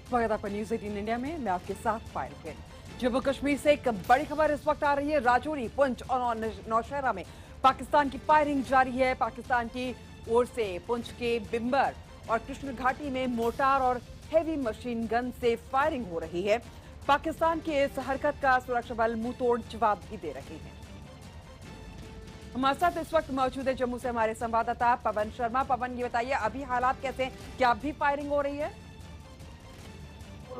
स्वागत है आपका न्यूज 18 इंडिया में। मैं आपके साथ पायल के। जम्मू कश्मीर से एक बड़ी खबर इस वक्त आ रही है। राजौरी, पुंछ और नौशहरा में पाकिस्तान की फायरिंग जारी है। पाकिस्तान की ओर से पुंछ के बिम्बर और कृष्ण घाटी में मोर्टार और हेवी मशीन गन से फायरिंग हो रही है। पाकिस्तान की इस हरकत का सुरक्षा बल मुंहतोड़ जवाब भी दे रहे हैं। हमारे साथ इस वक्त मौजूद है जम्मू से हमारे संवाददाता पवन शर्मा। पवन, ये बताइए अभी हालात कैसे हैं? क्या अभी फायरिंग हो रही है?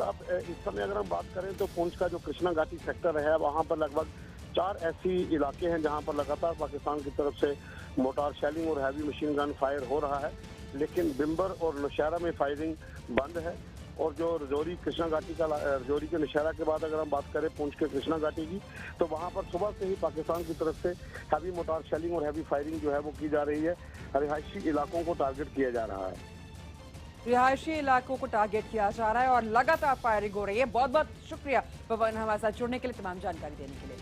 अब इस समय अगर हम बात करें तो पुंछ का जो कृष्णा घाटी सेक्टर है वहां पर लगभग 4 ऐसी इलाके हैं जहां पर लगातार पाकिस्तान की तरफ से मोटार शेलिंग और हैवी मशीन गन फायर हो रहा है, लेकिन बिम्बर और नौशहरा में फायरिंग बंद है। और जो रजौरी कृष्णा घाटी का रजौरी के नौशहरा के बाद अगर हम बात करें पुंछ के कृष्णा घाटी की, तो वहां पर सुबह से ही पाकिस्तान की तरफ से हैवी मोटार शेलिंग और हैवी फायरिंग जो है वो की जा रही है। रिहायशी इलाकों को टारगेट किया जा रहा है। रिहायशी इलाकों को टारगेट किया जा रहा है और लगातार फायरिंग हो रही है। बहुत बहुत शुक्रिया पवन, हमारे साथ जुड़ने के लिए, तमाम जानकारी देने के लिए।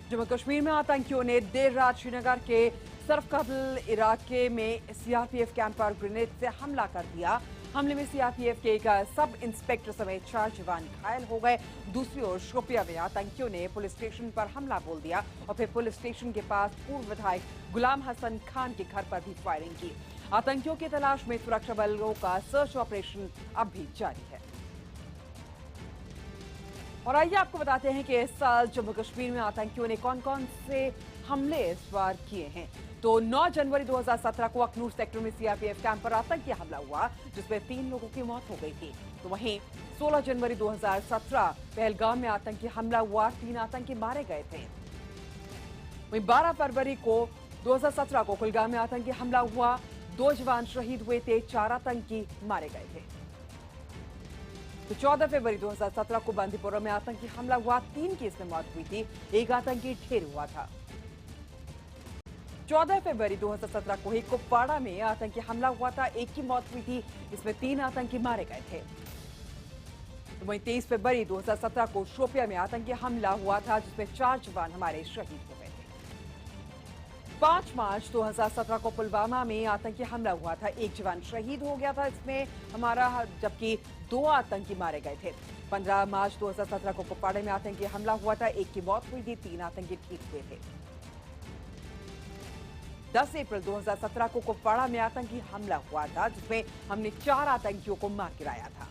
जम्मू कश्मीर में आतंकियों ने देर रात श्रीनगर के सरफकबल इलाके में सीआरपीएफ कैंप पर ग्रेनेड से हमला कर दिया। हमले में सीआरपीएफ के एक सब इंस्पेक्टर समेत 4 जवान घायल हो गए। दूसरी ओर शोपिया में आतंकियों ने पुलिस स्टेशन पर हमला बोल दिया और फिर पुलिस स्टेशन के पास पूर्व विधायक गुलाम हसन खान के घर पर भी फायरिंग की। आतंकियों की तलाश में सुरक्षा बलों का सर्च ऑपरेशन अब भी जारी है। और आइए आपको बताते हैं कि इस साल जम्मू कश्मीर में आतंकियों ने कौन कौन से हमले इस बार किए हैं। तो 9 जनवरी 2017 को अखनूर सेक्टर में सीआरपीएफ कैंप पर आतंकी हमला हुआ, जिसमें 3 लोगों की मौत हो गई थी। तो वहीं 16 जनवरी 2017 पहलगाम में आतंकी हमला हुआ, 3 आतंकी मारे गए थे। वहीं 12 फरवरी को 2017 को कुलगाम में आतंकी हमला हुआ, 2 जवान शहीद हुए थे, 4 आतंकी मारे गए थे। तो 14 फरवरी 2017 को बांदीपुरा में आतंकी हमला हुआ, 3 की इसमें मौत हुई थी, 1 आतंकी ढेर हुआ था। 14 फरवरी 2017 को ही कुपवाड़ा में आतंकी हमला हुआ था, 1 की मौत हुई थी, इसमें 3 आतंकी मारे गए थे। तो वहीं 23 फरवरी 2017 को शोपिया में आतंकी हमला हुआ था, जिसमें 4 जवान हमारे शहीद हो गए थे। 5 मार्च 2017 को पुलवामा में आतंकी हमला हुआ था, 1 जवान शहीद हो गया था इसमें हमारा, जबकि 2 आतंकी मारे गए थे। 15 मार्च 2017 को कुपवाड़ा में आतंकी हमला हुआ था, 1 की मौत हुई थी, 3 आतंकी ठीक हुए थे। 10 अप्रैल 2017 को कुपवाड़ा में आतंकी हमला हुआ था, जिसमें हमने 4 आतंकियों को मार गिराया था।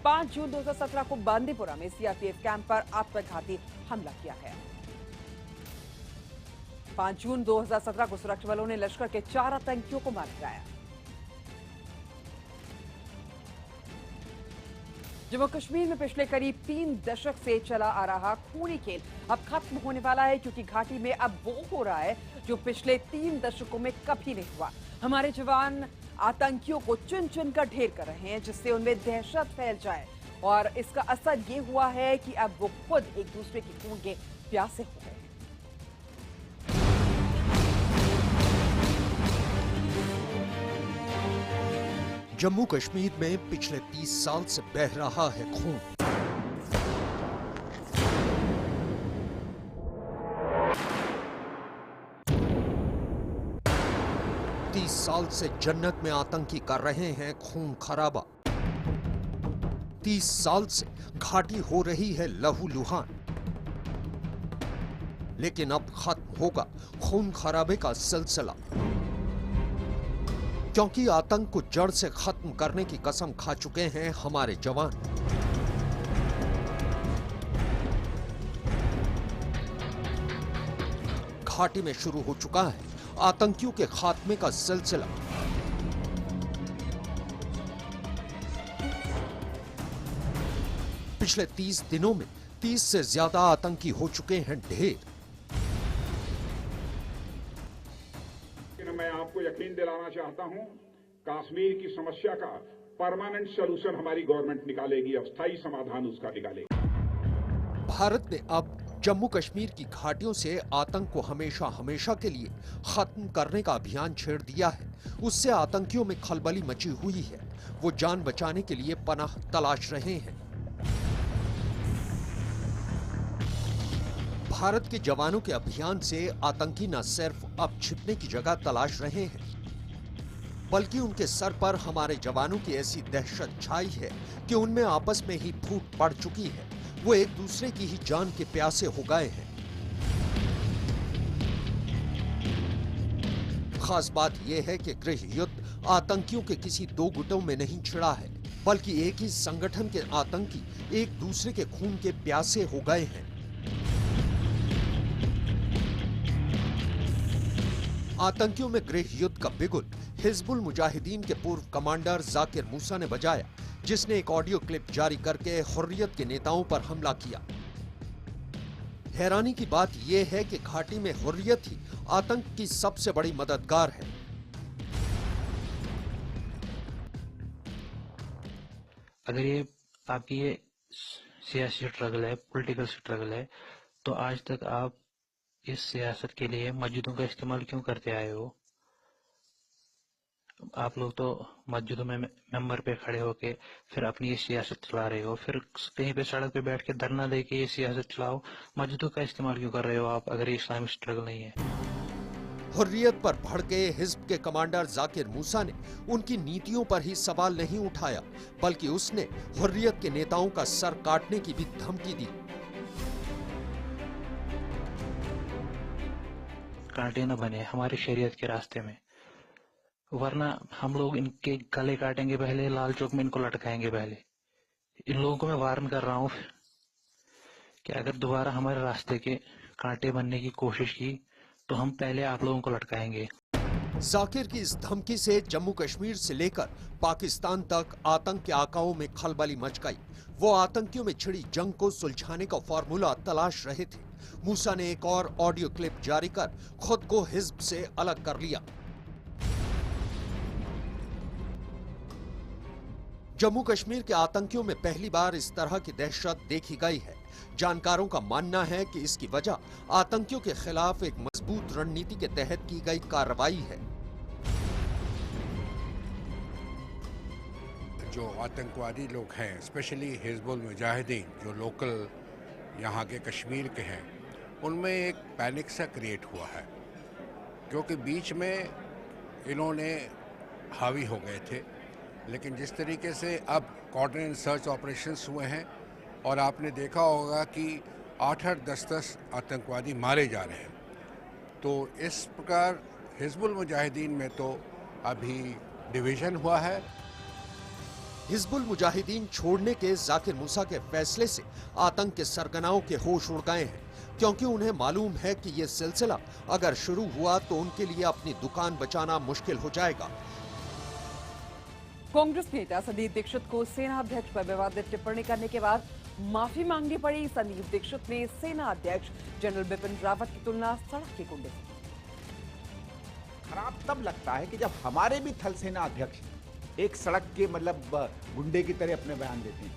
5 जून 2017 को बांदीपुरा में सीआरपीएफ कैंप पर आत्मघाती हमला किया गया। 5 जून 2017 को सुरक्षा बलों ने लश्कर के 4 आतंकियों को मार गिराया। जम्मू कश्मीर में पिछले करीब 3 दशक से चला आ रहा खूनी खेल अब खत्म होने वाला है, क्योंकि घाटी में अब वो हो रहा है जो पिछले 3 दशकों में कभी नहीं हुआ। हमारे जवान आतंकियों को चुन चुन कर ढेर कर रहे हैं, जिससे उनमें दहशत फैल जाए, और इसका असर ये हुआ है कि अब वो खुद एक दूसरे की खून के प्यासे हो गए हैं। जम्मू कश्मीर में पिछले 30 साल से बह रहा है खून। साल से जन्नत में आतंकी कर रहे हैं खून खराबा। 30 साल से घाटी हो रही है लहूलुहान, लेकिन अब खत्म होगा खून खराबे का सिलसिला, क्योंकि आतंक को जड़ से खत्म करने की कसम खा चुके हैं हमारे जवान। घाटी में शुरू हो चुका है आतंकियों के खात्मे का सिलसिला। पिछले 30 दिनों में 30 से ज्यादा आतंकी हो चुके हैं ढेर। मैं आपको यकीन दिलाना चाहता हूं, कश्मीर की समस्या का परमानेंट सलूशन हमारी गवर्नमेंट निकालेगी, अस्थायी समाधान उसका निकालेगी। भारत ने अब जम्मू कश्मीर की घाटियों से आतंक को हमेशा हमेशा के लिए खत्म करने का अभियान छेड़ दिया है। उससे आतंकियों में खलबली मची हुई है। वो जान बचाने के लिए पनाह तलाश रहे हैं। भारत के जवानों के अभियान से आतंकी न सिर्फ अब छिपने की जगह तलाश रहे हैं, बल्कि उनके सर पर हमारे जवानों की ऐसी दहशत छाई है कि उनमें आपस में ही फूट पड़ चुकी है। वो एक दूसरे की ही जान के प्यासे हो गए हैं। खास बात यह है कि गृह युद्ध आतंकियों के किसी दो गुटों में नहीं छिड़ा है, बल्कि एक ही संगठन के आतंकी एक दूसरे के खून के प्यासे हो गए हैं। आतंकियों में गृह युद्ध का बिगुल हिजबुल मुजाहिदीन के पूर्व कमांडर जाकिर मूसा ने बजाया, जिसने एक ऑडियो क्लिप जारी करके हुर्रियत के नेताओं पर हमला किया। हैरानी की बात यह है कि घाटी में हुर्रियत ही आतंक की सबसे बड़ी मददगार है। अगर ये आपकी ये सियासी स्ट्रगल है, पॉलिटिकल स्ट्रगल है, तो आज तक आप इस सियासत के लिए मस्जिदों का इस्तेमाल क्यों करते आए हो? आप लोग तो मस्जिदों में मेंबर पे खड़े होके फिर अपनी ये सियासत चला रहे हो, फिर कहीं पे सड़क पे बैठ के धरना देके ये सियासत चलाओ। मस्जिदों का इस्तेमाल क्यों कर रहे हो आप, अगर ये इस्लामिक स्ट्रगल नहीं है? हुर्रियत पर भड़के हिज्ब के कमांडर जाकिर मूसा ने उनकी नीतियों पर ही सवाल नहीं उठाया, बल्कि उसने हुर्रियत के नेताओं का सर काटने की भी धमकी दी। कांटे न बने हमारी शरीयत के रास्ते में, वरना हम लोग इनके गले काटेंगे पहले, लाल चौक में इनको लटकाएंगे पहले। इन लोगों को मैं वार्न कर रहा हूँ कि अगर दोबारा हमारे रास्ते के कांटे बनने की कोशिश की तो हम पहले आप लोगों को लटकाएंगे। जाकिर की इस धमकी से जम्मू कश्मीर से लेकर पाकिस्तान तक आतंक के आकाओं में खलबली मच गई। वो आतंकियों में छिड़ी जंग को सुलझाने का फॉर्मूला तलाश रहे थे। मूसा ने एक और ऑडियो क्लिप जारी कर खुद को हिज्ब से अलग कर लिया। जम्मू कश्मीर के आतंकियों में पहली बार इस तरह की दहशत देखी गई है। जानकारों का मानना है कि इसकी वजह आतंकियों के खिलाफ एक मजबूत रणनीति के तहत की गई कार्रवाई है। जो आतंकवादी लोग हैं, स्पेशली हिजबुल मुजाहिदीन जो लोकल यहाँ के कश्मीर के हैं, उनमें एक पैनिक सा क्रिएट हुआ है, क्योंकि बीच में इन्होंने हावी हो गए थे। लेकिन जिस तरीके से अब कॉर्डन एंड सर्च ऑपरेशंस हुए हैं और आपने देखा होगा कि 8-8, 10-10 आतंकवादी मारे जा रहे हैं, तो इस प्रकार हिजबुल मुजाहिदीन में तो अभी डिवीजन हुआ है। हिजबुल मुजाहिदीन छोड़ने के जाकिर मूसा के फैसले से आतंक के सरगनाओं के होश उड़ गए हैं, क्योंकि उन्हें मालूम है कि ये सिलसिला अगर शुरू हुआ तो उनके लिए अपनी दुकान बचाना मुश्किल हो जाएगा। कांग्रेस नेता संदीप दीक्षित को सेना अध्यक्ष पर विवादित टिप्पणी करने के बाद माफी मांगनी पड़ी। संदीप दीक्षित ने सेना अध्यक्ष जनरल बिपिन रावत की तुलना सड़क के गुंडे से। खराब तब लगता है कि जब हमारे भी थल सेना अध्यक्ष एक सड़क के गुंडे की तरह अपने बयान देते हैं।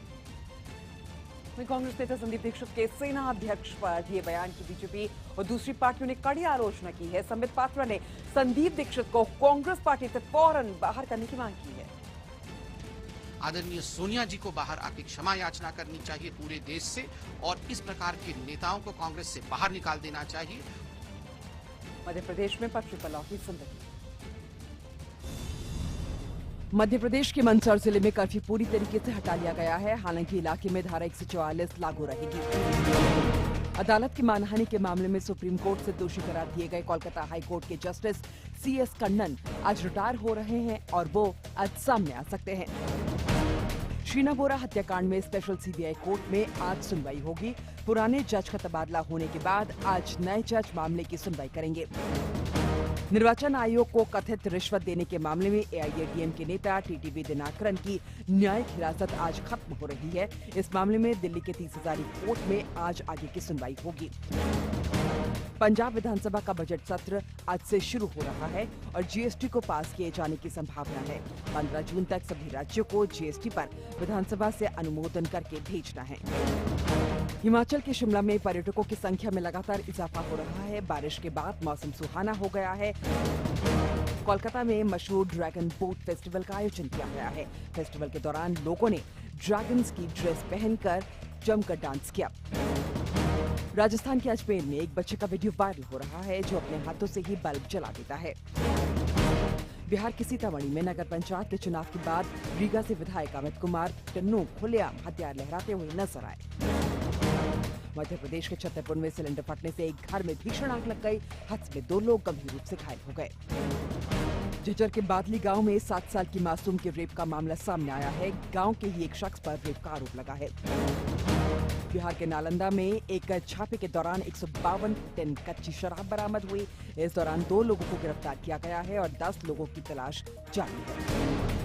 कांग्रेस नेता संदीप दीक्षित के सेना अध्यक्ष पर दिए बयान की बीजेपी और दूसरी पार्टियों ने कड़ी आलोचना की है। संबित पात्रा ने संदीप दीक्षित को कांग्रेस पार्टी से फौरन बाहर करने की मांग की है। आदरणीय सोनिया जी को बाहर आके क्षमा याचना करनी चाहिए पूरे देश से, और इस प्रकार के नेताओं को कांग्रेस से बाहर निकाल देना चाहिए। मध्य प्रदेश में पटरी पर लौटी जिंदगी। मध्य प्रदेश के मंदसौर जिले में कर्फ्यू पूरी तरीके से हटा लिया गया है। हालांकि इलाके में धारा 144 लागू रहेगी। अदालत की मानहानि के मामले में सुप्रीम कोर्ट से दोषी करार दिए गए कोलकाता हाई कोर्ट के जस्टिस CS कन्नन आज रिटायर हो रहे हैं और वो आज सामने आ सकते हैं। शीना बोरा हत्याकांड में स्पेशल CBI कोर्ट में आज सुनवाई होगी। पुराने जज का तबादला होने के बाद आज नए जज मामले की सुनवाई करेंगे। निर्वाचन आयोग को कथित रिश्वत देने के मामले में AIADM के नेता TTV दिनाकरन की न्यायिक हिरासत आज खत्म हो रही है। इस मामले में दिल्ली के 30 हजारी कोर्ट में आज आगे की सुनवाई होगी। पंजाब विधानसभा का बजट सत्र आज से शुरू हो रहा है और GST को पास किए जाने की संभावना है। 15 जून तक सभी राज्यों को GST पर विधानसभा से अनुमोदन करके भेजना है। हिमाचल के शिमला में पर्यटकों की संख्या में लगातार इजाफा हो रहा है। बारिश के बाद मौसम सुहाना हो गया है। कोलकाता में मशहूर ड्रैगन बोट फेस्टिवल का आयोजन किया गया है। फेस्टिवल के दौरान लोगों ने ड्रैगन्स की ड्रेस पहनकर जमकर डांस किया। राजस्थान के अजमेर में एक बच्चे का वीडियो वायरल हो रहा है जो अपने हाथों से ही बल्ब जला देता है। बिहार के सीतामढ़ी में नगर पंचायत के चुनाव के बाद रीगा से विधायक अमित कुमार टन्नू खुलेआम हथियार लहराते हुए नजर आए। मध्य प्रदेश के छतरपुर में सिलेंडर फटने से एक घर में भीषण आग लग गई। हादसे में 2 लोग गंभीर रूप से घायल हो गए। झज्जर के बादली गांव में 7 साल की मासूम के रेप का मामला सामने आया है। गांव के ही एक शख्स पर रेप का आरोप लगा है। बिहार के नालंदा में एक छापे के दौरान 152 टन कच्ची शराब बरामद हुई। इस दौरान 2 लोगों को गिरफ्तार किया गया है और 10 लोगों की तलाश जारी है।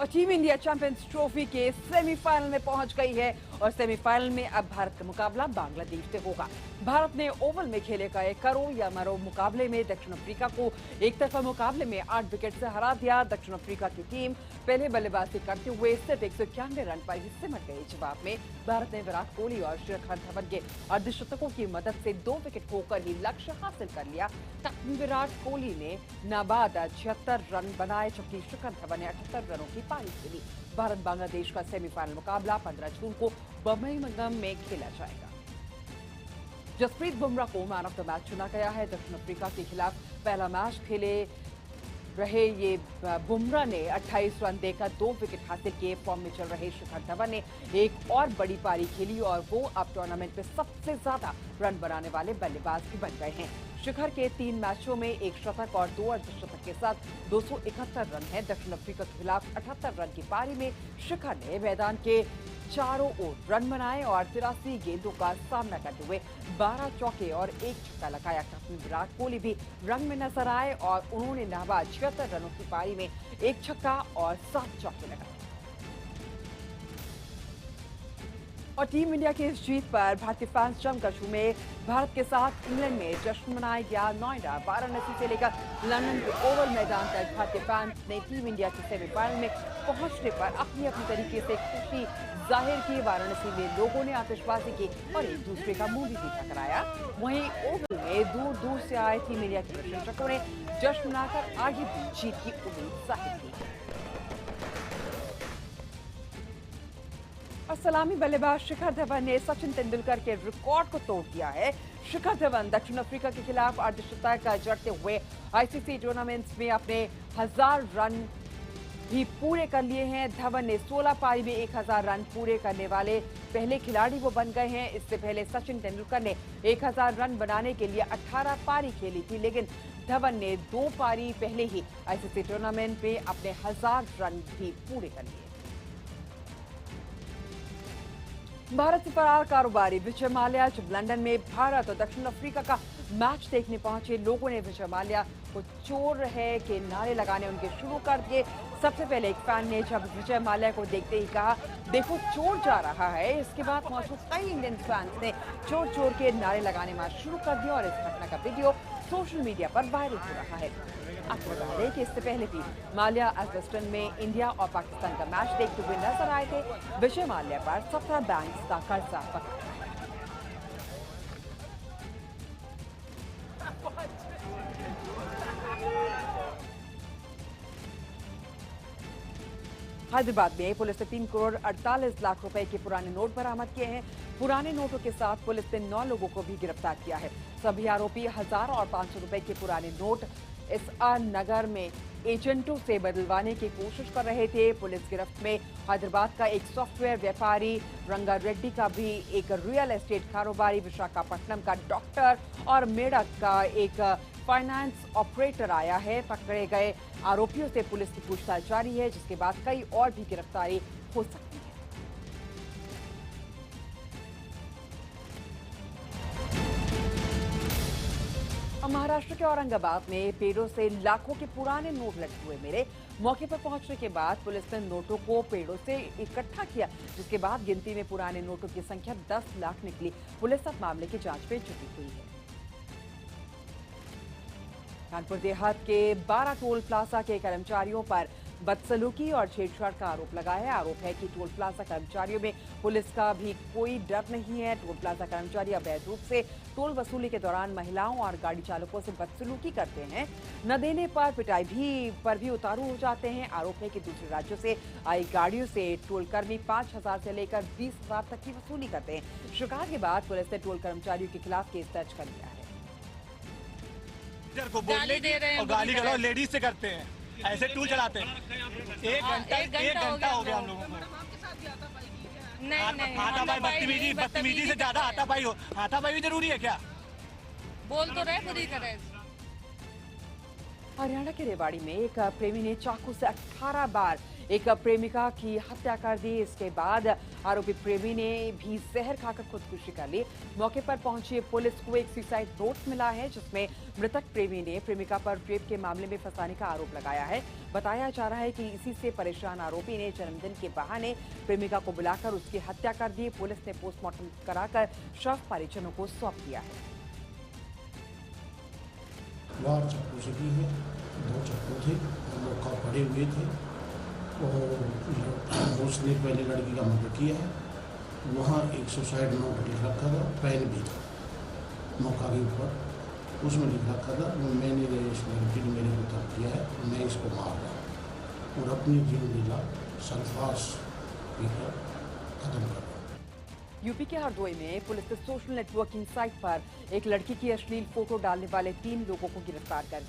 और टीम इंडिया चैंपियंस ट्रॉफी के सेमीफाइनल में पहुंच गई है और सेमीफाइनल में अब भारत का मुकाबला बांग्लादेश से होगा। भारत ने ओवल में खेले गए करो या मरो मुकाबले में दक्षिण अफ्रीका को एक तरफा मुकाबले में 8 विकेट से हरा दिया। दक्षिण अफ्रीका की टीम पहले बल्लेबाजी करते हुए सिर्फ 191 रन पर ही सिमट गई। जवाब में भारत ने विराट कोहली और शिखर धवन के अर्धशतकों की मदद से 2 विकेट खोकर ही लक्ष्य हासिल कर लिया। विराट कोहली ने नाबाद 76 रन बनाए जबकि शिखर धवन ने 78 रनों की पारी खेली। भारत बांग्लादेश का सेमीफाइनल मुकाबला 15 जून को बर्मिंघम में खेला जाएगा। जसप्रीत बुमराह को मैन ऑफ द मैच चुना गया है। दक्षिण अफ्रीका के खिलाफ पहला मैच खेले रहे ये बुमराह ने 28 रन देकर 2 विकेट हासिल किए। फॉर्म में चल रहे शिखर धवन ने एक और बड़ी पारी खेली और वो अब टूर्नामेंट में सबसे ज्यादा रन बनाने वाले बल्लेबाज भी बन गए हैं। शिखर के 3 मैचों में 1 शतक और 2 अर्धशतक के साथ 271 रन है। दक्षिण अफ्रीका के खिलाफ 78 रन की पारी में शिखर ने मैदान के चारों ओर रन बनाए और 83 गेंदों का सामना करते हुए 12 चौके और 1 छक्का लगाया। कैप्टन विराट कोहली भी रंग में नजर आए और उन्होंने नाबाद 76 रनों की पारी में 1 छक्का और 7 चौके लगाए। और टीम इंडिया की इस जीत पर भारतीय फैंस जमकर झूमे। भारत के साथ इंग्लैंड में जश्न मनाया गया। नोएडा, वाराणसी से लेकर लंदन के ओवल मैदान तक भारतीय फैंस ने टीम इंडिया के सेमीफाइनल में पहुंचने पर अपनी अपनी तरीके से खुशी जाहिर की। वाराणसी में लोगों ने आतिशबाजी की और एक दूसरे का मुंह भी मीठा कराया। वहीं ओवल में दूर दूर से आए टीम इंडिया के प्रशंसकों ने जश्न मनाकर आगे भी जीत की उम्मीद जाहिर की। और सलामी बल्लेबाज शिखर धवन ने सचिन तेंदुलकर के रिकॉर्ड को तोड़ दिया है। शिखर धवन दक्षिण अफ्रीका के खिलाफ अर्धशतक जड़ते हुए आईसीसी टूर्नामेंट्स में अपने 1000 रन भी पूरे कर लिए हैं। धवन ने 16 पारी में 1000 रन पूरे करने वाले पहले खिलाड़ी वो बन गए हैं। इससे पहले सचिन तेंदुलकर ने 1000 रन बनाने के लिए 18 पारी खेली थी, लेकिन धवन ने 2 पारी पहले ही आईसीसी टूर्नामेंट में अपने 1000 रन भी पूरे कर लिए। भारत से फरार कारोबारी विजय माल्या जब लंदन में भारत और दक्षिण अफ्रीका का मैच देखने पहुंचे, लोगों ने विजय माल्या को चोर है के नारे लगाने उनके शुरू कर दिए। सबसे पहले एक फैन ने जब विजय माल्या को देखते ही कहा, देखो चोर जा रहा है। इसके बाद मौजूद कई इंडियन फैंस ने चोर चोर के नारे लगाने में शुरू कर दिया और इस घटना का वीडियो सोशल मीडिया पर वायरल हो रहा है। आपको बता दें कि इससे पहले भी माल्या एजबस्टन में इंडिया और पाकिस्तान का मैच देखते हुए नजर आए थे। विजय माल्या पर 17 बैंक का कर्जा पकड़ा। हैदराबाद में पुलिस ने 3 करोड़ 48 लाख रुपए के पुराने नोट बरामद किए हैं। पुराने नोटों के साथ पुलिस ने 9 लोगों को भी गिरफ्तार किया है। सभी आरोपी 1000 और 500 रुपए के पुराने नोट एसआर नगर में एजेंटों से बदलवाने की कोशिश कर रहे थे। पुलिस गिरफ्त में हैदराबाद का एक सॉफ्टवेयर व्यापारी रंगा रेड्डी का भी एक रियल एस्टेट कारोबारी, विशाखापट्टनम का डॉक्टर और मेडक का एक फाइनेंस ऑपरेटर आया है। पकड़े गए आरोपियों से पुलिस की पूछताछ जारी है, जिसके बाद कई और भी गिरफ्तारी हो सकती है। महाराष्ट्र के औरंगाबाद में पेड़ों से लाखों के पुराने नोट लटके हुए मिले। मौके पर पहुंचने के बाद पुलिस ने नोटों को पेड़ों से इकट्ठा किया, जिसके बाद गिनती में पुराने नोटों की संख्या 10 लाख निकली। पुलिस अब मामले की जांच में जुटी हुई है। कानपुर देहात के 12 टोल प्लाजा के कर्मचारियों पर बदसलूकी और छेड़छाड़ का आरोप लगा है। आरोप है कि टोल प्लाजा कर्मचारियों में पुलिस का भी कोई डर नहीं है। टोल प्लाजा कर्मचारी अवैध रूप से टोल वसूली के दौरान महिलाओं और गाड़ी चालकों से बदसलूकी करते हैं। न देने पर पिटाई पर भी उतारू हो जाते हैं। आरोप है कि दूसरे राज्यों से आई गाड़ियों से टोल कर्मी 5000 से लेकर 20,000 तक की वसूली करते हैं। शिकायत के बाद पुलिस ने टोल कर्मचारियों के खिलाफ केस दर्ज कर लिया है। को बोलने की और गाली गलौज लेडीज से करते हैं, ऐसे टूल चलाते हैं। एक घंटा हो गया हम लोगों को। नहीं बदतमीजी से ज्यादा हाथापाई भी जरूरी है क्या? बोल तो रहे बुरी तरह। हरियाणा के रेवाड़ी में एक प्रेमी ने चाकू से 18 बार एक प्रेमिका की हत्या कर दी। इसके बाद आरोपी प्रेमी ने भी जहर खाकर खुदकुशी कर ली। मौके पर पहुंची पुलिस को एक सुसाइड नोट मिला है, जिसमें मृतक प्रेमी ने प्रेमिका पर रेप के मामले में फंसाने का आरोप लगाया है। बताया जा रहा है कि इसी से परेशान आरोपी ने जन्मदिन के बहाने प्रेमिका को बुलाकर उसकी हत्या कर दी। पुलिस ने पोस्टमार्टम कराकर शव परिजनों को सौंप दिया है। वार चाकू से की है, 2 चाकू थे, मौका पड़े हुए थे और उसने पहले लड़की का मर्डर किया है। वहाँ एक सुसाइड नोट लिख रखा था, पेन भी था मौका के ऊपर, उसमें लिख रखा था मैंने इस लड़की ने मेरे को तब किया है, मैं इसको मार रहा हूँ और अपनी जीवन लीला सल्फास पीकर खत्म कर। यूपी के हरदोई में पुलिस ने सोशल नेटवर्किंग साइट पर एक लड़की की अश्लील फोटो डालने वाले 3 लोगों को गिरफ्तार कर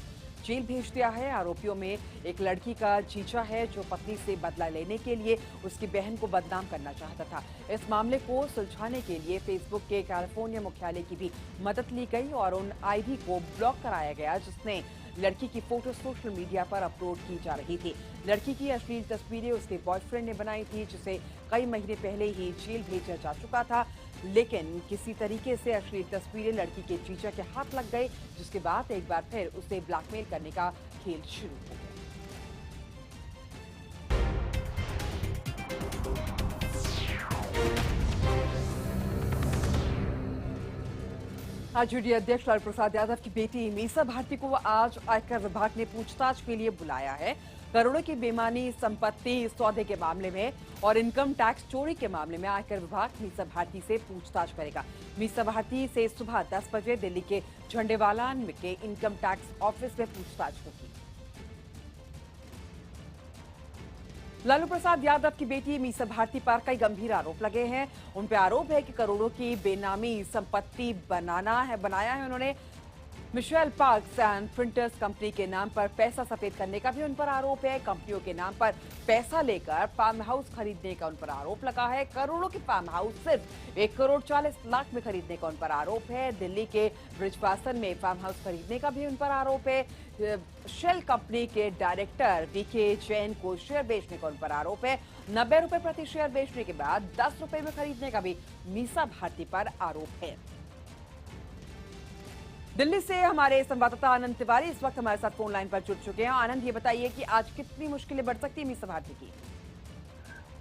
जेल भेज दिया है। आरोपियों में एक लड़की का जीजा है, जो पत्नी से बदला लेने के लिए उसकी बहन को बदनाम करना चाहता था। इस मामले को सुलझाने के लिए फेसबुक के कैलिफोर्निया मुख्यालय की भी मदद ली गई और उन आईडी को ब्लॉक कराया गया, जिसने लड़की की फोटो सोशल मीडिया पर अपलोड की जा रही थी। लड़की की अश्लील तस्वीरें उसके बॉयफ्रेंड ने बनाई थी, जिसे कई महीने पहले ही जेल भेजा जा चुका था, लेकिन किसी तरीके से अश्लील तस्वीरें लड़की के जीजा के हाथ लग गई, जिसके बाद एक बार फिर उसे ब्लैकमेल करने का खेल शुरू हो गया। आरजेडी अध्यक्ष लालू प्रसाद यादव की बेटी मीसा भारती को आज आयकर विभाग ने पूछताछ के लिए बुलाया है। करोड़ों की बेईमानी संपत्ति सौदे के मामले में और इनकम टैक्स चोरी के मामले में आयकर विभाग मीसा भारती से पूछताछ करेगा। मीसा भारती से सुबह 10 बजे दिल्ली के झंडेवाला के इनकम टैक्स ऑफिस में पूछताछ होगी। लालू प्रसाद यादव की बेटी मीसा भारती पर कई गंभीर आरोप लगे हैं। उन पर आरोप है कि करोड़ों की बेनामी संपत्ति बनाया है उन्होंने। Michelle parks and printers company के नाम पर पैसा सफेद करने का भी उन पर आरोप है। कंपनियों के नाम पर पैसा लेकर फार्म हाउस खरीदने का उन पर आरोप लगा है। करोड़ों के फार्म हाउस सिर्फ 1 करोड़ 40 लाख में खरीदने का उन पर आरोप है। दिल्ली के ब्रिजवासन में फार्म हाउस खरीदने का भी उन पर आरोप है। शेल कंपनी के डायरेक्टर वीके जैन को शेयर बेचने का उन पर आरोप है। 90 रुपए प्रति शेयर बेचने के बाद 10 रुपए में खरीदने का भी मीसा भारती पर आरोप है। दिल्ली से हमारे संवाददाता आनंद तिवारी इस वक्त हमारे साथ फोन लाइन पर जुड़ चुके हैं। आनंद, ये बताइए कि आज कितनी मुश्किलें बढ़ सकती है मीसा भारती की?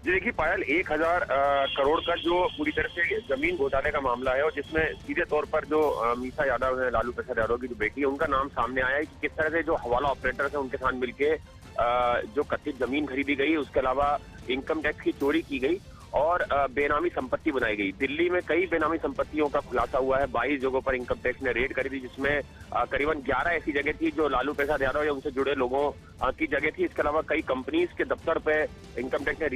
जी देखिए पायल, 1000 करोड़ का जो पूरी तरह से जमीन घोटाले का मामला है और जिसमें सीधे तौर पर जो मीसा यादव है, लालू प्रसाद यादव की जो बेटी है, उनका नाम सामने आया है कि किस तरह से जो हवाला ऑपरेटर है उनके साथ मिलके जो कथित जमीन खरीदी गई, उसके अलावा इनकम टैक्स की चोरी की गई और बेनामी संपत्ति बनाई गई। दिल्ली में कई बेनामी संपत्तियों का खुलासा हुआ है। 22 जगहों पर इनकम टैक्स ने रेड करी थी, जिसमें करीबन 11 ऐसी जगह थी जो लालू प्रसाद यादव या उनसे जुड़े लोगों की जगह थी। इसके अलावा कई कंपनीज के दफ्तर पे इनकम टैक्स ने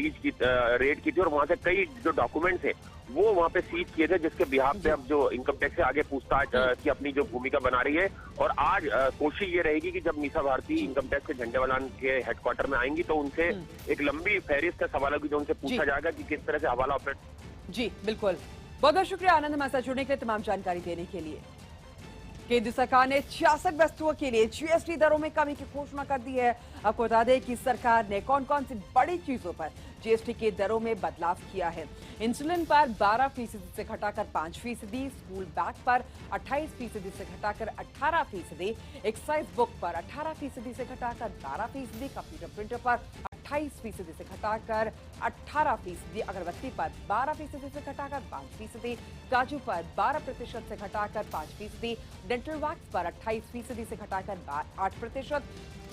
रेड की थी और वहां से कई जो डॉक्यूमेंट्स है वो वहां पे सीज किए थे, जिसके बिहाफ पे अब जो इनकम टैक्स से आगे पूछताछ की अपनी जो भूमिका बना रही है। और आज कोशिश ये रहेगी कि जब मीसा भारती इनकम टैक्स के झंडेवाला के हेडक्वार्टर में आएंगी तो उनसे एक लंबी फहरिस्त का सवाल होगी, जो उनसे पूछा जाएगा कि किस तरह से हवाला ऑपरेट। जी बिल्कुल, बहुत बहुत शुक्रिया आनंद हमारे साथ जुड़ने के लिए, तमाम जानकारी देने के लिए। केंद्र सरकार ने 66 वस्तुओं के लिए जीएसटी दरों में कमी की घोषणा कर दी है। आपको बता दें कि सरकार ने कौन कौन सी बड़ी चीजों पर जीएसटी के दरों में बदलाव किया है। इंसुलिन पर 12% से घटाकर 5%, स्कूल बैग पर 28% से घटाकर 18%, एक्साइज बुक पर 18% से घटाकर 12%, कंप्यूटर प्रिंटर पर 28% से घटाकर 18%, अगरबत्ती पर 12% से घटाकर 5%, काजू पर 12% से घटाकर 5%, डेंटल वैक्स पर 28% से घटाकर 8%,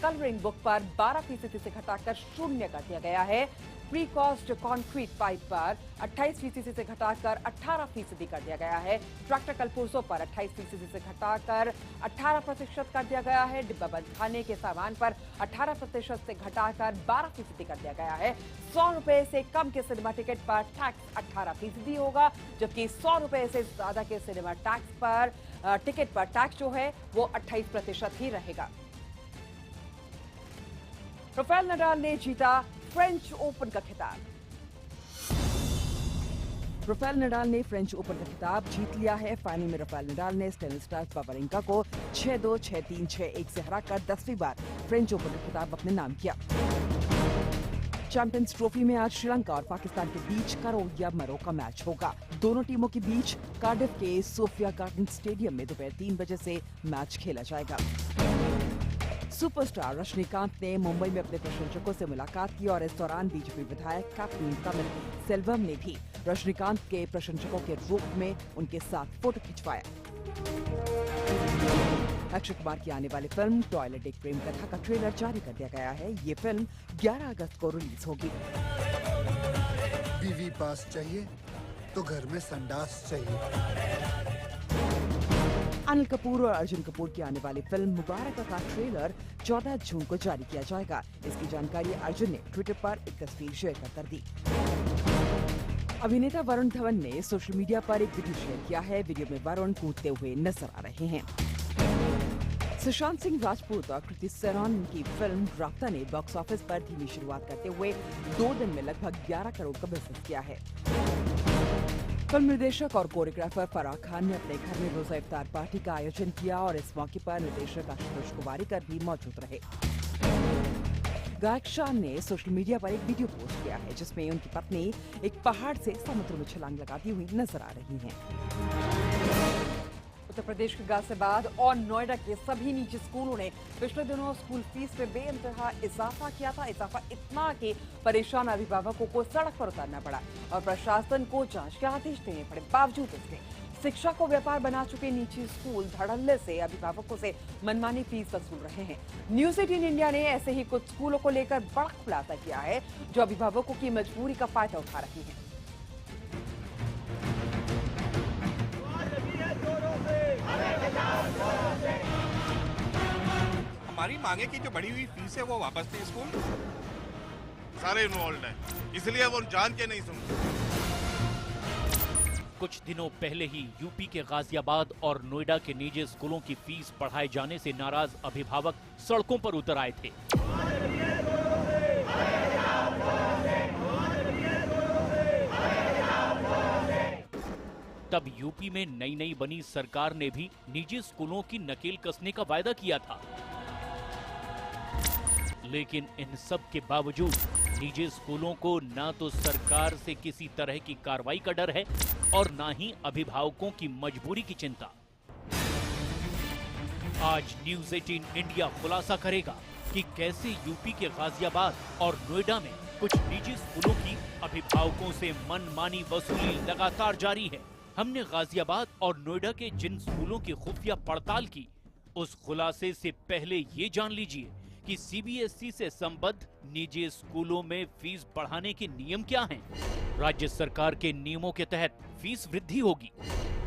कलरिंग बुक पर 12% से घटाकर 0 कर दिया गया है। प्री कॉस्ट कंक्रीट पाइप पर 28% से घटाकर 18% कर दिया गया है। ट्रैक्टर कलपुर्जों पर 28% से घटाकर 18% कर दिया गया है। डिब्बा बंद खाने के सामान पर 18% से घटाकर 12% कर दिया गया है। 100 रुपए से कम के सिनेमा टिकट पर टैक्स 18% होगा, जबकि 100 रुपए से ज्यादा के सिनेमा टैक्स पर टिकट पर टैक्स जो है वो 28% ही रहेगा। राफेल नडाल ने जीता फ्रेंच ओपन का खिताब। राफेल नडाल ने फ्रेंच ओपन का खिताब जीत लिया है। फाइनल में राफेल नडाल ने स्टेनिस्लास वावरिंका को 6-2, 6-3, 6-1 से हराकर 10वीं बार फ्रेंच ओपन का खिताब अपने नाम किया। चैंपियंस ट्रॉफी में आज श्रीलंका और पाकिस्तान के बीच करोड़िया मरो का मैच होगा। दोनों टीमों के बीच कार्डिफ के सोफिया गार्डन स्टेडियम में दोपहर 3 बजे से मैच खेला जाएगा। सुपरस्टार रजनीकांत ने मुंबई में अपने प्रशंसकों से मुलाकात की और इस दौरान बीजेपी विधायक कैप्टन कपिल सेल्वम ने भी रजनीकांत के प्रशंसकों के रूप में उनके साथ फोटो खिंचवाया। अक्षय कुमार की आने वाली फिल्म टॉयलेट एक प्रेम कथा का ट्रेलर जारी कर दिया गया है। ये फिल्म 11 अगस्त को रिलीज होगी। बीवी पास चाहिए तो घर में संडास चाहिए। अनिल कपूर और अर्जुन कपूर की आने वाली फिल्म मुबारक का ट्रेलर 14 जून को जारी किया जाएगा। इसकी जानकारी अर्जुन ने ट्विटर पर एक तस्वीर शेयर कर दी। अभिनेता वरुण धवन ने सोशल मीडिया पर एक वीडियो शेयर किया है। वीडियो में वरुण कूदते हुए नजर आ रहे हैं। सुशांत सिंह राजपूत और कृति सेनन की फिल्म राफ्ता ने बॉक्स ऑफिस पर धीमी शुरुआत करते हुए 2 दिन में लगभग 11 करोड़ का बिजनेस किया है। फिल्म निर्देशक और कोरियोग्राफर फराह खान ने अपने घर में रोजा इफ्तार पार्टी का आयोजन किया और इस मौके पर निर्देशक आशुतोष गोवारिकर भी मौजूद रहे। गायक शान ने सोशल मीडिया पर एक वीडियो पोस्ट किया है जिसमें उनकी पत्नी एक पहाड़ से समुद्र में छलांग लगाती हुई नजर आ रही हैं। उत्तर प्रदेश के गाजियाबाद और नोएडा के सभी निजी स्कूलों ने पिछले दिनों स्कूल फीस में बेइंतहा इजाफा किया था। इजाफा इतना कि परेशान अभिभावकों को सड़क पर उतरना पड़ा और प्रशासन को जांच के आदेश देने पड़े। बावजूद इसके शिक्षा को व्यापार बना चुके निजी स्कूल धड़ल्ले से अभिभावकों से मनमानी फीस वसूल रहे हैं। न्यूज 18 इंडिया ने ऐसे ही कुछ स्कूलों को लेकर बड़ा खुलासा किया है जो अभिभावकों की मजबूरी का फायदा उठा रही है। हमारी मांगे की जो बढ़ी हुई फीस है वो वापस दें स्कूल। सारे इन्वॉल्व हैं, इसलिए वो जान के नहीं सुनते। कुछ दिनों पहले ही यूपी के गाजियाबाद और नोएडा के निजी स्कूलों की फीस बढ़ाए जाने से नाराज अभिभावक सड़कों पर उतर आए थे। तब यूपी में नई नई बनी सरकार ने भी निजी स्कूलों की नकेल कसने का वायदा किया था, लेकिन इन सब के बावजूद निजी स्कूलों को ना तो सरकार से किसी तरह की कार्रवाई का डर है और ना ही अभिभावकों की मजबूरी की चिंता। आज न्यूज 18 इंडिया खुलासा करेगा कि कैसे यूपी के गाजियाबाद और नोएडा में कुछ निजी स्कूलों की अभिभावकों से मनमानी वसूली लगातार जारी है। हमने गाजियाबाद और नोएडा के जिन स्कूलों की खुफिया पड़ताल की, उस खुलासे से पहले ये जान लीजिए कि सीबीएसई से संबद्ध निजी स्कूलों में फीस बढ़ाने के नियम क्या हैं। राज्य सरकार के नियमों के तहत फीस वृद्धि होगी,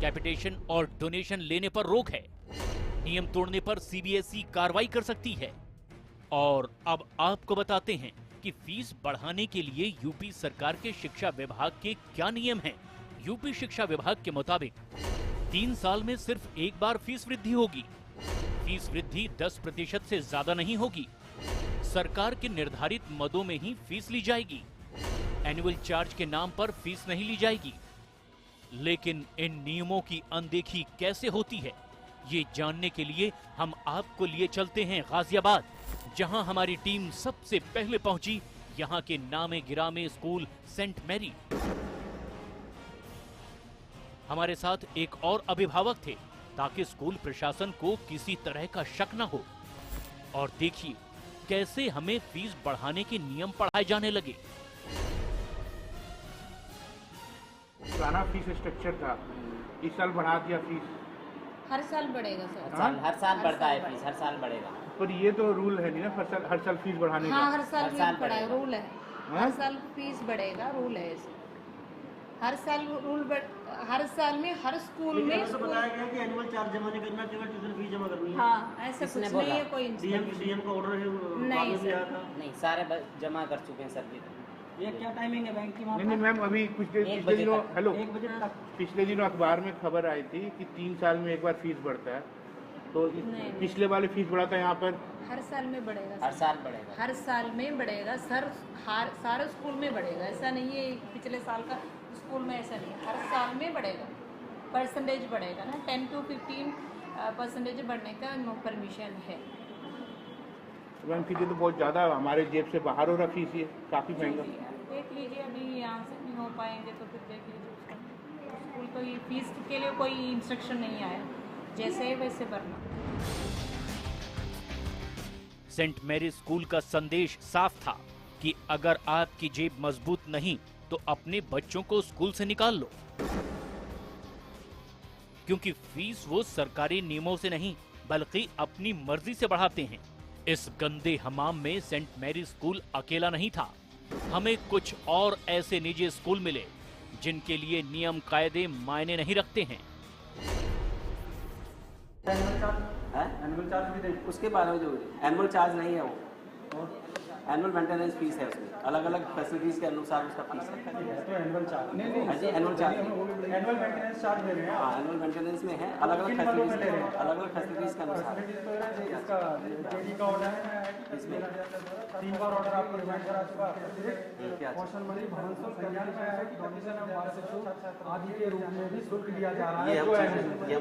कैपिटेशन और डोनेशन लेने पर रोक है, नियम तोड़ने पर सीबीएसई कार्रवाई कर सकती है। और अब आपको बताते हैं कि फीस बढ़ाने के लिए यूपी सरकार के शिक्षा विभाग के क्या नियम हैं। यूपी शिक्षा विभाग के मुताबिक 3 साल में सिर्फ एक बार फीस वृद्धि होगी। फीस वृद्धि 10% से ज्यादा नहीं होगी। सरकार के निर्धारित मदों में ही फीस ली जाएगी। एनुअल चार्ज के नाम पर फीस नहीं ली जाएगी। लेकिन इन नियमों की अनदेखी कैसे होती है, ये जानने के लिए हम आपको लिए चलते हैं गाजियाबाद, जहां हमारी टीम सबसे पहले पहुंची यहां के नामे गिरामे स्कूल सेंट मैरी। हमारे साथ एक और अभिभावक थे ताकि स्कूल प्रशासन को किसी तरह का शक न हो। और देखिए कैसे हमें फीस बढ़ाने के नियम पढ़ाए जाने लगे। पुराना फीस स्ट्रक्चर था, इस साल बढ़ा दिया फीस। हर साल बढ़ेगा सर। हर साल बढ़ता है फीस, हर साल बढ़ेगा। पर ये तो रूल है नहीं ना, हर साल फीस बढ़ाने का। हाँ, हर साल बढ़ाए रूल है। हर साल फीस बढ़ेगा, रूल है ऐसे। हर साल हर साल में हर स्कूल में बताया गया कि एनुअल चार्ज जमा नहीं करना, केवल ट्यूशन फीस जमा करनी है। हाँ, ऐसा कुछ नहीं है। कोई डीएम का ऑर्डर है, नहीं सर, नहीं सारे जमा कर चुके हैं सर। ये क्या टाइमिंग है बैंक की? नहीं मैम, अभी पिछले दिनों हेलो 1 बजे तक पिछले दिनों अखबार में खबर आई थी कि 3 साल में एक बार फीस बढ़ता है, तो पिछले वाले फीस बढ़ा था, यहाँ पर हर साल में बढ़ेगा। हर साल बढ़ेगा, हर साल में बढ़ेगा सर। सारे स्कूल में बढ़ेगा, ऐसा नहीं है पिछले साल का स्कूल में, ऐसा नहीं है। हर साल में बढ़ेगा, परसेंटेज बढ़ेगा ना, 10 to 15% बढ़ने का परमिशन है। मैम फीस तो बहुत ज़्यादा हमारे जेब से बाहर हो रहा फीस, ये काफ़ी महंगा। देख लीजिए, अभी यहाँ से नहीं हो पाएंगे तो फिर देख लीजिए उसका। स्कूल को ये फीस के लिए कोई इंस्ट्रक्शन नहीं आया, जैसे है वैसे भरना। सेंट मैरी स्कूल का संदेश साफ था कि अगर आपकी जेब मजबूत नहीं तो अपने बच्चों को स्कूल से निकाल लो, क्योंकि फीस वो सरकारी नियमों से नहीं बल्कि अपनी मर्जी से बढ़ाते हैं। इस गंदे हमाम में सेंट मैरी स्कूल अकेला नहीं था। हमें कुछ और ऐसे निजी स्कूल मिले जिनके लिए नियम कायदे मायने नहीं रखते हैं। एनुअल चार्ज भी दें, उसके बारे में जो एनुअल चार्ज नहीं है, वो एनुअल मेंटेनेंस फीस है, उसमें अलग अलग फैसिलिटीज के अनुसार उसका फीस है। तो एनुअल चार्ज नहीं, annual charge annual maintenance charge ले रहे हैं। हाँ, एनुअल मेंटेनेंस में है, अलग अलग फैसिलिटीज ले रहे हैं, अलग अलग फैसिलिटीज के अनुसार। इसका जेडी का ऑर्डर है, इसमें 3 बार ऑर्डर आपको रिमाइंड करा चुका है। कौशल मंत्री भवन से कल्याण में है कि डोनेशन ऑफ वार्षिक आदि के रूप में भी शुल्क दिया जा रहा है। ये हम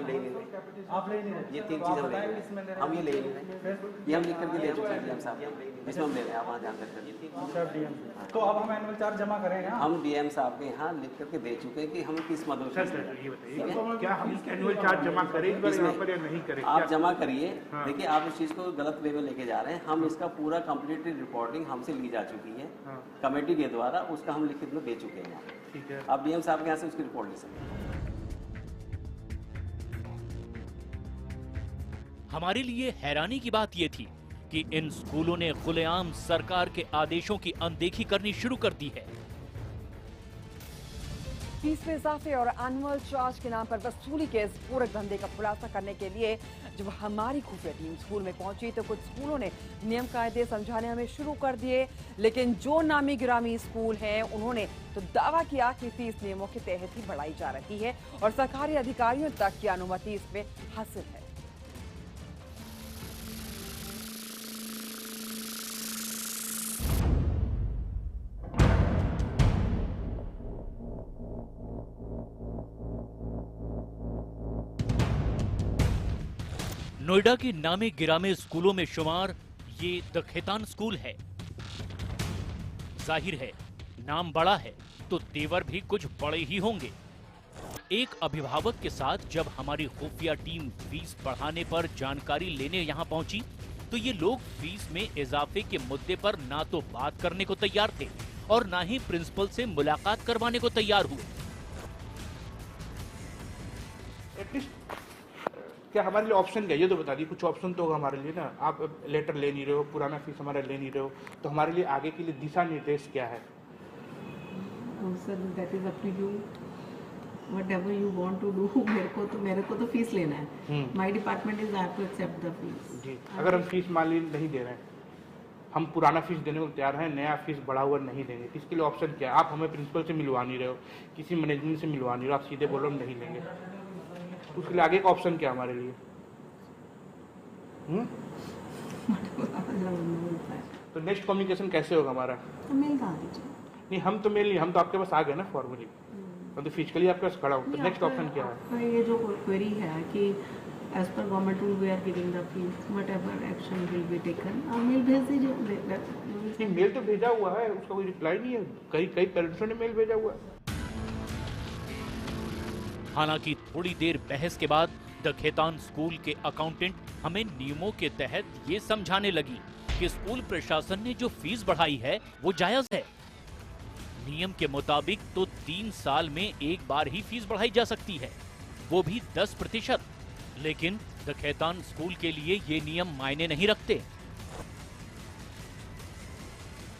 ले नहीं रहे, आप ले नहीं रहे, ये 3 चीज़ हम ले रहे हैं। हम ये ले नहीं रहे, ये हम लिख करके दे चुके हैं डीएम साहब, इसमें हम ले रहे हैं, आप ध्यान रखें। तो अब हम एनुअल चार्ज जमा करेंगे। हम डीएम साहब के यहाँ लिख करके दे चुके हैं कि हमें किस मदद से क्या हम एनुअल चार्ज जमा करें यहाँ पर या नहीं करें? आप जमा करिए। देखिए, आप इस चीज को गलत वे में लेके जा रहे हैं। हम इसका पूरा कंप्लीट रिपोर्टिंग हमसे ली जा चुकी है कमेटी के द्वारा, उसका हम लिखित में दे चुके हैं। ठीक है, आप डीएम साहब के यहाँ से उसकी रिपोर्ट ले सकते हैं। हमारे लिए हैरानी की बात यह थी कि इन स्कूलों ने खुलेआम सरकार के आदेशों की अनदेखी करनी शुरू कर दी है। फीस में इजाफे और एनुअल चार्ज के नाम पर वसूली के इस पूरे धंधे का खुलासा करने के लिए जब हमारी खुफिया टीम स्कूल में पहुंची तो कुछ स्कूलों ने नियम कायदे समझाने हमें शुरू कर दिए, लेकिन जो नामी गिरामी स्कूल हैं उन्होंने तो दावा किया कि फीस नियमों के तहत ही बढ़ाई जा रही है और सरकारी अधिकारियों तक की अनुमति इसमें हासिल है। नोएडा के नामे गिरामे स्कूलों में शुमार ये द खेतान स्कूल है। जाहिर है नाम बड़ा है तो तेवर भी कुछ बड़े ही होंगे। एक अभिभावक के साथ जब हमारी खुफिया टीम फीस बढ़ाने पर जानकारी लेने यहां पहुंची तो ये लोग फीस में इजाफे के मुद्दे पर ना तो बात करने को तैयार थे और ना ही प्रिंसिपल से मुलाकात करवाने को तैयार हुए। क्या हमारे लिए ऑप्शन क्या, ये तो बता दिए, कुछ ऑप्शन तो होगा हमारे लिए ना। आप लेटर ले नहीं रहे हो, पुराना फीस हमारा ले नहीं रहे हो, तो हमारे लिए आगे के लिए दिशा निर्देश क्या है? Sir that is up to you, whatever you want to do. मेरे को तो फीस लेना है। My department is I have to accept the fees. जी, अगर हम फीस मान ली नहीं दे रहे हैं, हम पुराना फीस देने को तैयार हैं, नया फीस बढ़ा हुआ नहीं देंगे, इसके लिए ऑप्शन क्या है? आप हमें प्रिंसिपल से मिलवा नहीं रहे हो, किसी मैनेजमेंट से मिलवा नहीं रहे हो, आप सीधे बोलो हम नहीं लेंगे, उसके लिए आगे का ऑप्शन क्या हमारे लिए? तो नेक्स्ट कम्युनिकेशन कैसे होगा हमारा? मेल डाल दीजिए। नहीं, हम तो मेल नहीं, हम तो आपके पास आ गए ना फॉर्मली, हम तो फिजिकली आपके पास खड़ा हूँ। तो नेक्स्ट ऑप्शन क्या है? ये जो क्वेरी है कि एज पर government rule we are giving the fees, whatever action will be taken. आप मेल भेज दीजिए। मेल तो भेजा हुआ है, उसका कोई रिप्लाई नहीं है। कई पेरेंट्सों ने मेल भेजा हुआ है। हालांकि थोड़ी देर बहस के बाद द खेतान स्कूल के अकाउंटेंट हमें नियमों के तहत ये समझाने लगी कि स्कूल प्रशासन ने जो फीस बढ़ाई है वो जायज है। नियम के मुताबिक तो 3 साल में एक बार ही फीस बढ़ाई जा सकती है, वो भी 10%। लेकिन द खेतान स्कूल के लिए ये नियम मायने नहीं रखते।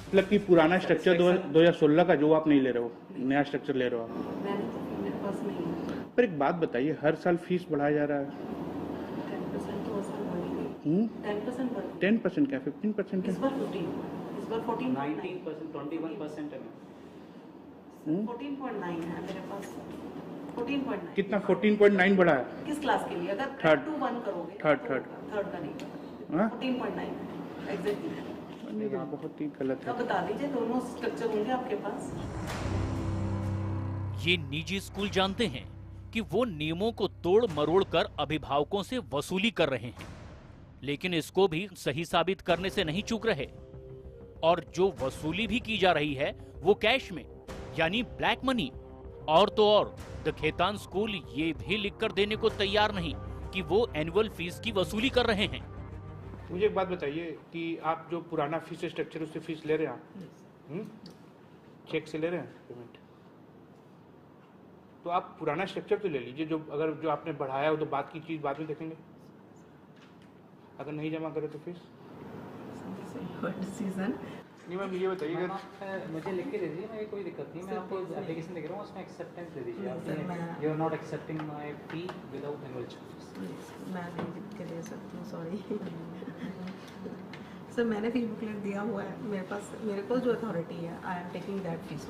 मतलब कि पुराना स्ट्रक्चर 2016 का जो आप नहीं ले रहे हो, नया स्ट्रक्चर ले रहे हो आप। मेरे पास नहीं है। पर एक बात बताइए, हर साल फीस बढ़ाया जा रहा है। 10% तो साल बढ़ेगी। 10% बढ़ेगी। 10% क्या 15% है? इस बार 15, इस बार 14, 19%, 21% है। 14.9 है मेरे पास। 14.9। कितना 14.9 बढ़ा है? किस क्लास के लिए? अगर थर्ड टू 1 करोगे। थर्ड का नहीं। हाँ? 14.9 एग्जैक्टली। ये तो बहुत ही गलत है। अब बता दीजिए, दोनों स्ट्रक्चर होंगे आपके पास। ये निजी स्कूल जानते हैं कि वो नियमों को तोड़ मरोड़ कर अभिभावकों से वसूली कर रहे हैं, लेकिन इसको भी सही साबित करने से नहीं चूक रहे। और जो वसूली भी की जा रही है वो कैश में, यानी ब्लैक मनी। और तो और द खेतान स्कूल ये भी लिखकर देने को तैयार नहीं कि वो एनुअल फीस की वसूली कर रहे हैं। मुझे एक बात बताइए कि आप जो पुराना फीस स्ट्रक्चर उससे फीस ले रहे हैं आप? चेक से ले रहे हैं पेमेंट? तो आप पुराना स्ट्रक्चर तो ले लीजिए, जो अगर जो आपने बढ़ाया हो तो बात की चीज़ बाद में देखेंगे। अगर नहीं जमा करे तो फीस डिसीजन। नहीं मैम, ये बताइए अगर मुझे लिख के दे दीजिए, मैं कोई दिक्कत नहीं, मैं आपको एप्लीकेशन दे रहा हूँ, उसमें एक्सेप्टेंस दे दीजिए आप। You are not accepting my fee without annual charges. मैं नहीं लिख के दे सकती हूँ, सॉरी सर। मैंने फीस बुकलेट दिया हुआ है मेरे पास, मेरे को जो अथॉरिटी है, I am taking that fees.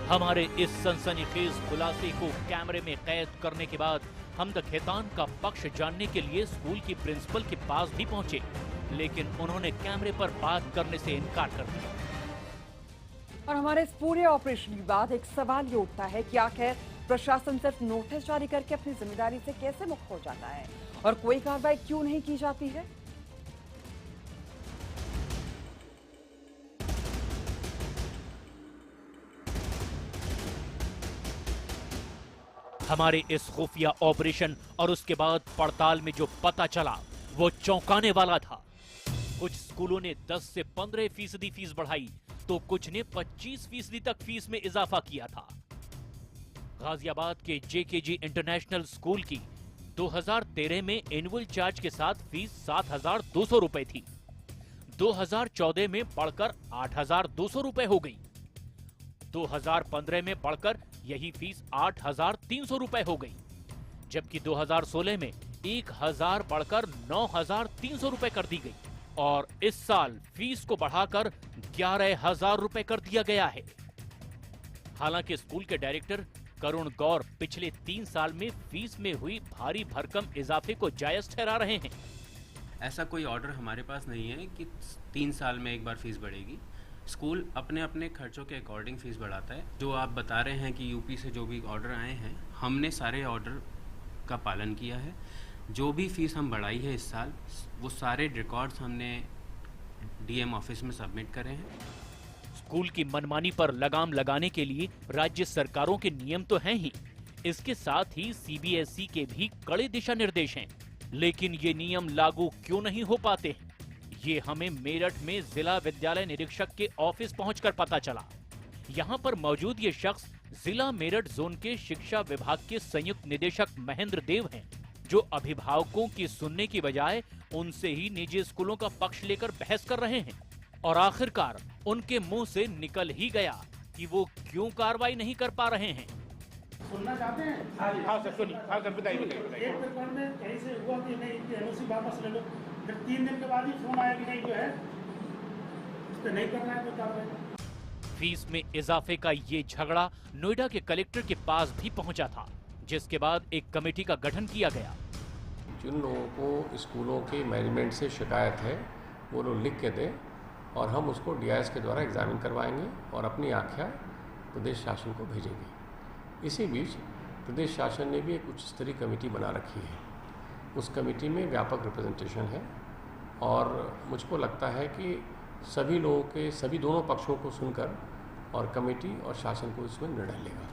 हमारे इस सनसनीखेज खुलासे को कैमरे में कैद करने के बाद हम द खेतान का पक्ष जानने के लिए स्कूल की प्रिंसिपल के पास भी पहुंचे, लेकिन उन्होंने कैमरे पर बात करने से इनकार कर दिया। और हमारे इस पूरे ऑपरेशन के बाद एक सवाल ये उठता है कि आखिर प्रशासन सिर्फ नोटिस जारी करके अपनी जिम्मेदारी से कैसे मुक्त हो जाता है और कोई कार्रवाई क्यों नहीं की जाती है? हमारे इस खुफिया ऑपरेशन और उसके बाद पड़ताल में जो पता चला वो चौंकाने वाला था। कुछ स्कूलों ने 10 से 15% फीस बढ़ाई तो कुछ ने 25% तक फीस में इजाफा किया था। गाजियाबाद के जेकेजी इंटरनेशनल स्कूल की 2013 में एनुअल चार्ज के साथ फीस 7,200 रुपए थी। 2014 में बढ़कर 8,200 रुपए हो गई। 2015 में बढ़कर यही फीस 8,300 रुपए हो गई, जबकि 2016 में 1,000 बढ़कर 9,300 रुपए कर दी गई और इस साल फीस को बढ़ाकर 11,000 रुपए कर दिया गया है। हालांकि स्कूल के डायरेक्टर करुण गौर पिछले 3 साल में फीस में हुई भारी भरकम इजाफे को जायज ठहरा रहे हैं। ऐसा कोई ऑर्डर हमारे पास नहीं है कि 3 साल में एक बार फीस बढ़ेगी। स्कूल अपने अपने खर्चों के अकॉर्डिंग फीस बढ़ाता है। जो आप बता रहे हैं कि यूपी से जो भी ऑर्डर आए हैं, हमने सारे ऑर्डर का पालन किया है। जो भी फीस हम बढ़ाई है इस साल, वो सारे रिकॉर्ड्स हमने डीएम ऑफिस में सबमिट करे हैं। स्कूल की मनमानी पर लगाम लगाने के लिए राज्य सरकारों के नियम तो हैं ही, इसके साथ ही सीबीएसई के भी कड़े दिशा निर्देश हैं, लेकिन ये नियम लागू क्यों नहीं हो पाते हैं, ये हमें मेरठ में जिला विद्यालय निरीक्षक के ऑफिस पहुंचकर पता चला। यहाँ पर मौजूद ये शख्स जिला मेरठ जोन के शिक्षा विभाग के संयुक्त निदेशक महेंद्र देव हैं, जो अभिभावकों की सुनने की बजाय उनसे ही निजी स्कूलों का पक्ष लेकर बहस कर रहे हैं। और आखिरकार उनके मुंह से निकल ही गया कि वो क्यों कार्रवाई नहीं कर पा रहे हैं। सुनना चाहते हैं? हाँ सर, सुनिए। हाँ सर, बताइए। एक प्रकरण में कहीं से हुआ कि नहीं, इनकी एनओसी वापस ले लो, फिर 3 दिन के बाद ही फोन आया कि नहीं जो है उस पर नहीं करना है कोई कार्रवाई। फीस में इजाफे का ये झगड़ा नोएडा के कलेक्टर के पास भी पहुंचा था, जिसके बाद एक कमेटी का गठन किया गया। जिन लोगों को स्कूलों के मैनेजमेंट से शिकायत है वो लोग लिख के दें और हम उसको डीआईएस के द्वारा एग्जामिन करवाएंगे और अपनी आख्या प्रदेश शासन को भेजेंगे। इसी बीच प्रदेश शासन ने भी एक उच्च स्तरीय कमेटी बना रखी है। उस कमेटी में व्यापक रिप्रेजेंटेशन है और मुझको लगता है कि सभी लोगों के, सभी दोनों पक्षों को सुनकर और कमेटी और शासन को इसमें निर्णय लेगा।